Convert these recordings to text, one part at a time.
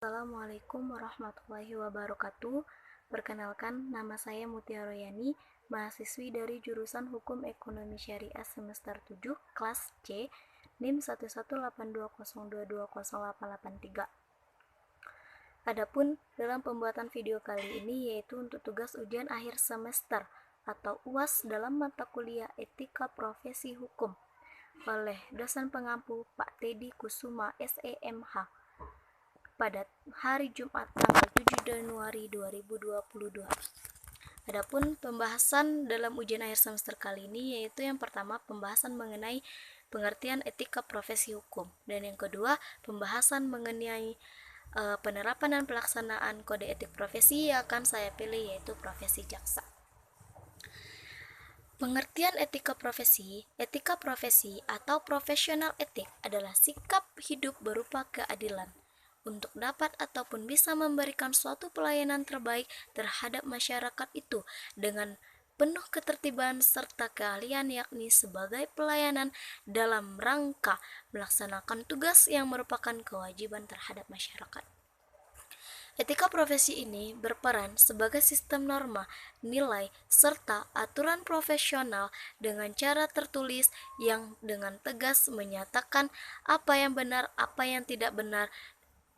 Assalamualaikum warahmatullahi wabarakatuh. Perkenalkan, nama saya Mutia Royani, mahasiswi dari jurusan Hukum Ekonomi Syariah semester 7, kelas C, NIM 11820220883. Adapun dalam pembuatan video kali ini yaitu untuk tugas ujian akhir semester atau UAS dalam mata kuliah Etika Profesi Hukum oleh dosen pengampu Pak Teddy Kusuma SEMH pada hari Jumat tanggal 7 Januari 2022. Adapun pembahasan dalam ujian akhir semester kali ini yaitu yang pertama pembahasan mengenai pengertian etika profesi hukum, dan yang kedua pembahasan mengenai penerapan dan pelaksanaan kode etik profesi yang akan saya pilih yaitu profesi jaksa. Pengertian etika profesi atau profesional etik adalah sikap hidup berupa keadilan untuk dapat ataupun bisa memberikan suatu pelayanan terbaik terhadap masyarakat itu dengan penuh ketertiban serta keahlian, yakni sebagai pelayanan dalam rangka melaksanakan tugas yang merupakan kewajiban terhadap masyarakat. Etika profesi ini berperan sebagai sistem norma, nilai, serta aturan profesional dengan cara tertulis yang dengan tegas menyatakan apa yang benar, apa yang tidak benar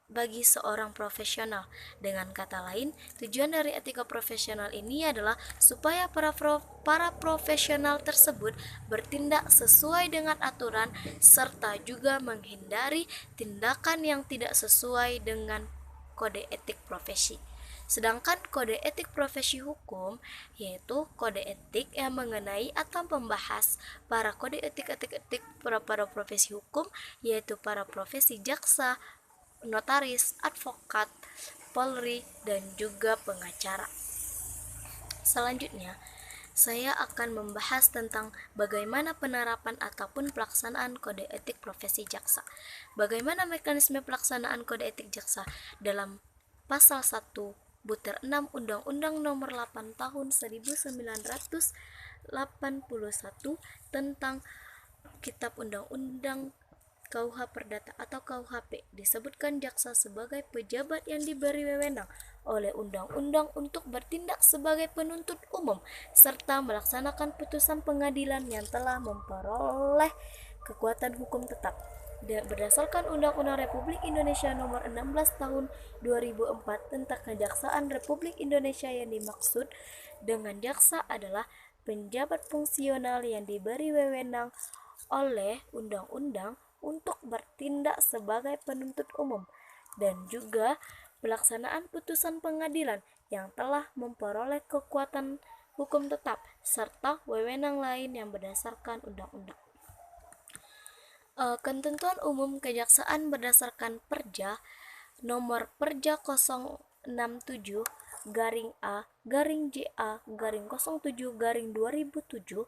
bagi seorang profesional. Dengan kata lain, tujuan dari etika profesional ini adalah supaya para profesional tersebut bertindak sesuai dengan aturan serta juga menghindari tindakan yang tidak sesuai dengan kode etik profesi. Sedangkan kode etik profesi hukum yaitu kode etik yang mengenai atau membahas para kode etik para profesi hukum, yaitu para profesi jaksa, notaris, advokat, polri, dan juga pengacara. Selanjutnya, saya akan membahas tentang bagaimana penerapan ataupun pelaksanaan kode etik profesi jaksa. Bagaimana mekanisme pelaksanaan kode etik jaksa dalam pasal 1 butir 6 Undang-Undang Nomor 8 Tahun 1981 tentang Kitab Undang-Undang KUH Perdata atau KUHP. Disebutkan jaksa sebagai pejabat yang diberi wewenang oleh undang-undang untuk bertindak sebagai penuntut umum serta melaksanakan putusan pengadilan yang telah memperoleh kekuatan hukum tetap. Berdasarkan Undang-Undang Republik Indonesia Nomor 16 Tahun 2004 tentang Kejaksaan Republik Indonesia, yang dimaksud dengan jaksa adalah penjabat fungsional yang diberi wewenang oleh undang-undang untuk bertindak sebagai penuntut umum dan juga pelaksanaan putusan pengadilan yang telah memperoleh kekuatan hukum tetap serta wewenang lain yang berdasarkan undang-undang. Ketentuan umum kejaksaan berdasarkan Perja Nomor Perja 067 /JA/07/2007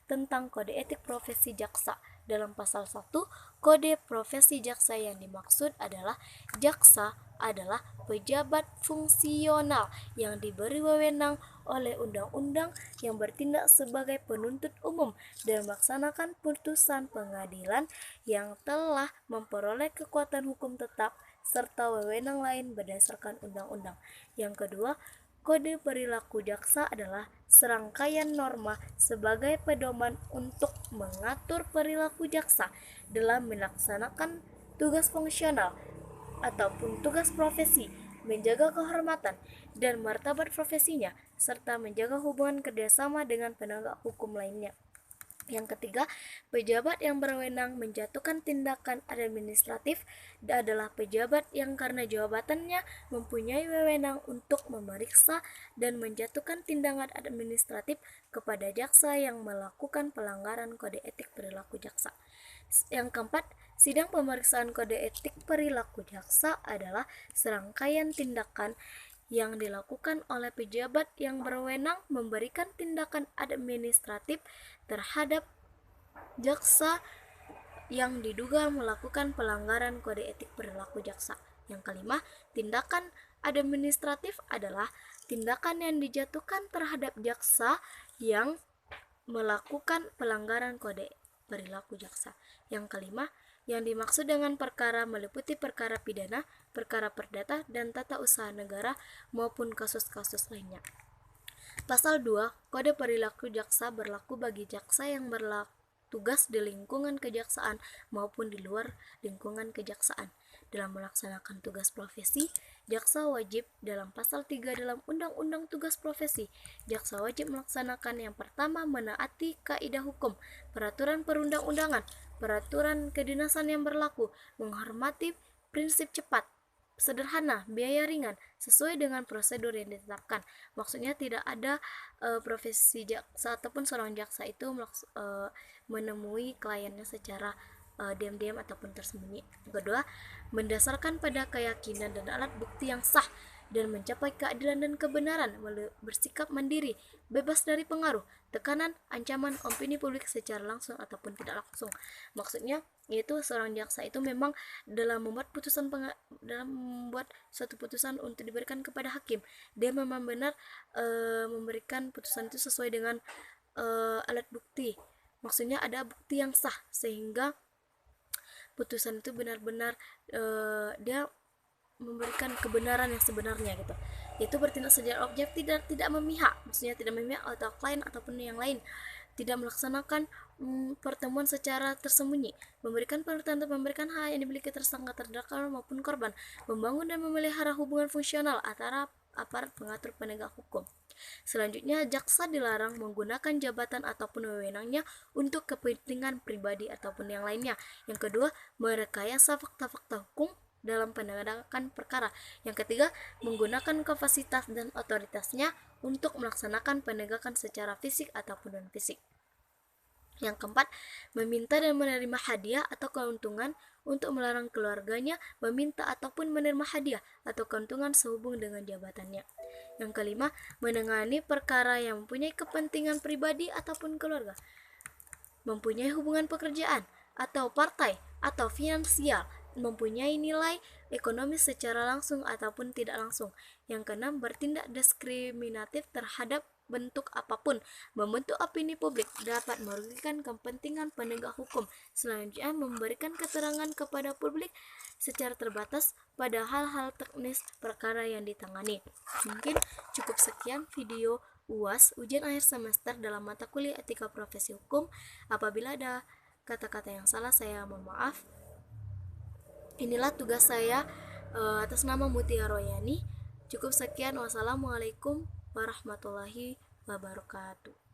tentang kode etik profesi jaksa. Dalam pasal 1 kode profesi jaksa yang dimaksud adalah jaksa adalah pejabat fungsional yang diberi wewenang oleh undang-undang yang bertindak sebagai penuntut umum dan melaksanakan putusan pengadilan yang telah memperoleh kekuatan hukum tetap serta wewenang lain berdasarkan undang-undang. Yang kedua, kode perilaku jaksa adalah serangkaian norma sebagai pedoman untuk mengatur perilaku jaksa dalam melaksanakan tugas fungsional ataupun tugas profesi, menjaga kehormatan dan martabat profesinya, serta menjaga hubungan kerjasama dengan penegak hukum lainnya. Yang ketiga, pejabat yang berwenang menjatuhkan tindakan administratif adalah pejabat yang karena jabatannya mempunyai wewenang untuk memeriksa dan menjatuhkan tindakan administratif kepada jaksa yang melakukan pelanggaran kode etik perilaku jaksa. Yang keempat, sidang pemeriksaan kode etik perilaku jaksa adalah serangkaian tindakan yang dilakukan oleh pejabat yang berwenang memberikan tindakan administratif terhadap jaksa yang diduga melakukan pelanggaran kode etik perilaku jaksa. Yang kelima, tindakan administratif adalah tindakan yang dijatuhkan terhadap jaksa yang melakukan pelanggaran kode perilaku jaksa. Yang kelima, yang dimaksud dengan perkara meliputi perkara pidana, perkara perdata dan tata usaha negara maupun kasus-kasus lainnya. Pasal 2 Kode Perilaku Jaksa berlaku bagi jaksa yang bertugas di lingkungan kejaksaan maupun di luar lingkungan kejaksaan. Dalam melaksanakan tugas profesi, jaksa wajib dalam pasal 3 dalam Undang-Undang Tugas Profesi, jaksa wajib melaksanakan yang pertama menaati kaidah hukum, peraturan perundang-undangan, peraturan kedinasan yang berlaku, menghormati prinsip cepat, sederhana, biaya ringan, sesuai dengan prosedur yang ditetapkan. Maksudnya tidak ada profesi jaksa ataupun seorang jaksa itu menemui kliennya secara diam-diam ataupun tersembunyi. Kedua, mendasarkan pada keyakinan dan alat bukti yang sah dan mencapai keadilan dan kebenaran, bersikap mandiri, bebas dari pengaruh, tekanan, ancaman opini publik secara langsung ataupun tidak langsung. Maksudnya yaitu seorang jaksa itu memang dalam membuat suatu putusan untuk diberikan kepada hakim, dia memang benar memberikan putusan itu sesuai dengan alat bukti. Maksudnya ada bukti yang sah sehingga putusan itu benar-benar dia memberikan kebenaran yang sebenarnya gitu. Itu bertindak secara objektif tidak memihak, maksudnya tidak memihak atau klien ataupun yang lain, tidak melaksanakan pertemuan secara tersembunyi, memberikan pengertian untuk memberikan hak yang dimiliki tersangka, terdakwa maupun korban, membangun dan memelihara hubungan fungsional antara aparat pengatur penegak hukum. Selanjutnya, jaksa dilarang menggunakan jabatan ataupun wewenangnya untuk kepentingan pribadi ataupun yang lainnya. Yang kedua, merekayasa fakta-fakta hukum dalam penegakan perkara. Yang ketiga, menggunakan kapasitas dan otoritasnya untuk melaksanakan penegakan secara fisik ataupun non-fisik. Yang keempat, meminta dan menerima hadiah atau keuntungan untuk melarang keluarganya meminta ataupun menerima hadiah atau keuntungan sehubung dengan jabatannya. Yang kelima, menangani perkara yang mempunyai kepentingan pribadi ataupun keluarga, mempunyai hubungan pekerjaan atau partai atau finansial, mempunyai nilai ekonomis secara langsung ataupun tidak langsung. Yang keenam, bertindak diskriminatif terhadap bentuk apapun, membentuk opini publik, dapat merugikan kepentingan penegak hukum. Selanjutnya, memberikan keterangan kepada publik secara terbatas pada hal-hal teknis perkara yang ditangani. Mungkin cukup sekian video UAS, ujian akhir semester dalam mata kuliah etika profesi hukum. Apabila ada kata-kata yang salah, saya mohon maaf. Inilah tugas saya atas nama Mutia Royani. Cukup sekian. Wassalamualaikum warahmatullahi wabarakatuh.